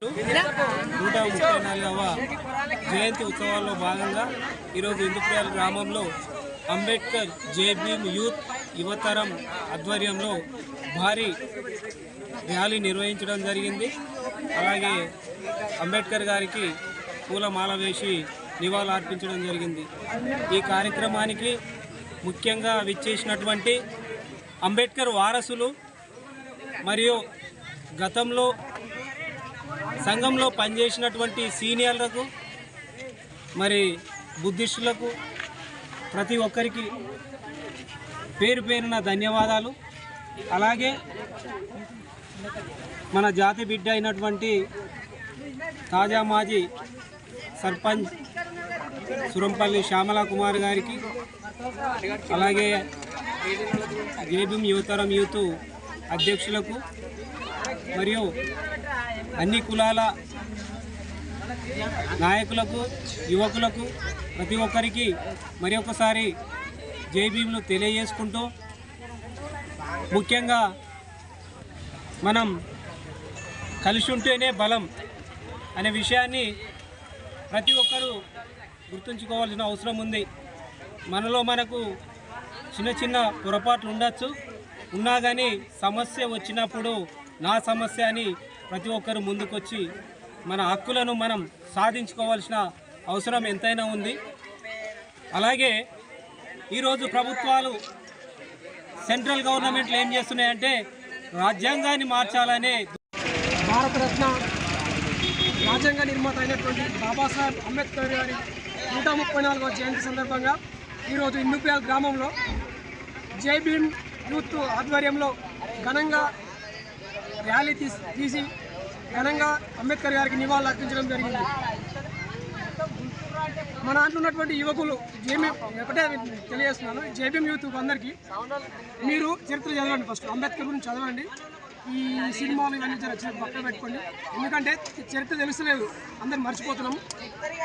134వ జయంతి ఉత్సవాల్లో భాగంగా ఈరోజు ఇందుప్రియాల గ్రామంలో అంబేద్కర్ జేబీఎం యూత్ యువతరం ఆధ్వర్యంలో భారీ ర్యాలీ నిర్వహించడం జరిగింది. అలాగే అంబేద్కర్ గారికి పూలమాల వేసి నివాళులు అర్పించడం జరిగింది. ఈ కార్యక్రమానికి ముఖ్యంగా విచ్చేసినటువంటి అంబేద్కర్ వారసులు మరియు గతంలో సంఘంలో పనిచేసినటువంటి సీనియర్లకు మరి బుద్ధిస్టులకు ప్రతి ఒక్కరికి పేరు పేరున ధన్యవాదాలు. అలాగే మన జాతి బిడ్డ అయినటువంటి తాజా మాజీ సర్పంచ్ సురంపల్లి శ్యామలా కుమార్ గారికి, అలాగే జేబీఎం యువతరం యూత్ అధ్యక్షులకు మరియు అన్ని కులాల నాయకులకు యువకులకు ప్రతి ఒక్కరికి మరి ఒకసారి జేబీఎంను తెలియజేసుకుంటూ, ముఖ్యంగా మనం కలిసి ఉంటేనే బలం అనే విషయాన్ని ప్రతి ఒక్కరూ గుర్తుంచుకోవాల్సిన అవసరం ఉంది. మనలో మనకు చిన్న చిన్న పొరపాట్లు ఉండొచ్చు, ఉన్నా కానీ సమస్య వచ్చినప్పుడు నా సమస్య అని ప్రతి ఒక్కరు ముందుకొచ్చి మన హక్కులను మనం సాధించుకోవాల్సిన అవసరం ఎంతైనా ఉంది. అలాగే ఈరోజు ప్రభుత్వాలు సెంట్రల్ గవర్నమెంట్లు ఏం చేస్తున్నాయంటే రాజ్యాంగాన్ని మార్చాలనే భారతరత్న రాజ్యాంగ నిర్మాత అయినటువంటి బాబాసాహెబ్ అంబేద్కర్ గారి 134వ జయంతి సందర్భంగా ఈరోజు ఇందుప్రియాల గ్రామంలో జేబీఎం యూత్ ఆధ్వర్యంలో ఘనంగా ర్యాలీ తీసి ఘనంగా అంబేద్కర్ గారికి నివాళులు అర్పించడం జరిగింది. మన దాంట్లో ఉన్నటువంటి యువకులు ఒకటే తెలియజేస్తున్నాను, జేబీఎం యూత్ అందరికీ మీరు చరిత్ర చదవండి, ఫస్ట్ అంబేద్కర్ గురించి చదవండి. ఈ సినిమాలు ఇవన్నీ పక్కన పెట్టుకోండి, ఎందుకంటే చరిత్ర తెలుస్తలేదు, అందరు మర్చిపోతున్నాము.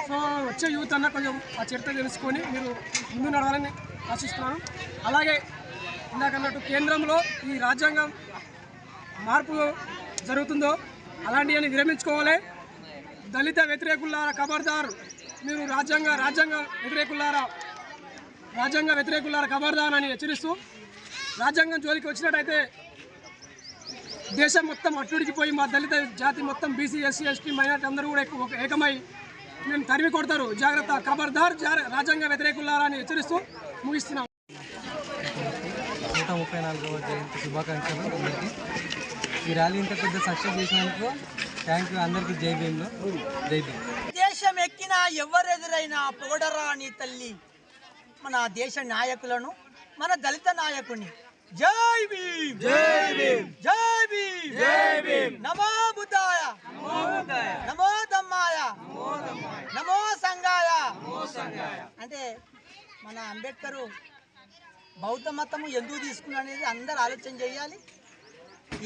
సో వచ్చే యూత్ అన్న కొంచెం ఆ చరిత్ర తెలుసుకొని మీరు ముందు నడవాలని ఆశిస్తున్నాను. అలాగే ఇందాకన్నట్టు కేంద్రంలో ఈ రాజ్యాంగం మార్పు జరుగుతుందో అలాంటివన్నీ విరమించుకోవాలి. దళిత వ్యతిరేకులారా ఖబర్దార్, మీరు రాజ్యాంగ వ్యతిరేకులారా ఖబర్దార్ అని హెచ్చరిస్తూ, రాజ్యాంగం జోలికి వచ్చినట్టయితే దేశం మొత్తం అట్టుడికిపోయి మా దళిత జాతి మొత్తం బీసీ ఎస్సీ ఎస్టీ మైనార్టీ అందరూ కూడా ఏకమై మేము తరిమి కొడతారు, జాగ్రత్త, ఖబర్దార్ రాజ్యాంగ వ్యతిరేకులారా అని హెచ్చరిస్తూ ముగిస్తున్నాం. 134వ జయంతి శుభాకాంక్షలు అందరికీ. ఈ ర్యాలీ ఇంత పెద్ద సక్సెస్ చేసినందుకు థ్యాంక్ యూ అందరికీ. జైభీంలో జైభీం. దేశం ఎక్కినా ఎవరెదురైనా పొగడరా నీ తల్లి మన దేశ నాయకులను, మన దళిత నాయకుని. జై భీమ్, జై భీమ్, జై భీమ్, జై భీమ్. నమో బుద్ధాయ, నమో ధమ్మాయ, నమో సంఘాయ. అంటే మన అంబేద్కర్ బౌద్ధ మతము ఎందుకు తీసుకున్నా అనేది అందరు ఆలోచన చేయాలి.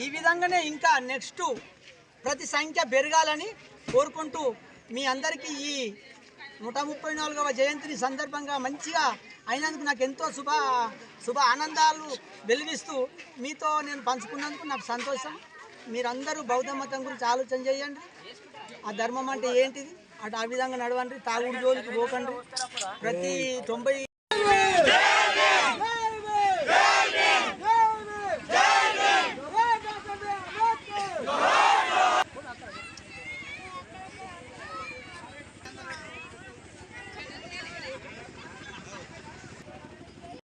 ఈ విధంగానే ఇంకా నెక్స్ట్ ప్రతి సంఖ్య పెరగాలని కోరుకుంటూ మీ అందరికీ ఈ 134వ జయంతిని సందర్భంగా మంచిగా అయినందుకు నాకు ఎంతో శుభ ఆనందాలు వెలిగిస్తూ మీతో నేను పంచుకున్నందుకు నాకు సంతోషం. మీరందరూ బౌద్ధ మతం గురించి ఆలోచన చేయండి, ఆ ధర్మం అంటే ఏంటిది అటు ఆ విధంగా నడవండి, తాగుడు జోలికి పోకండి. ప్రతి 90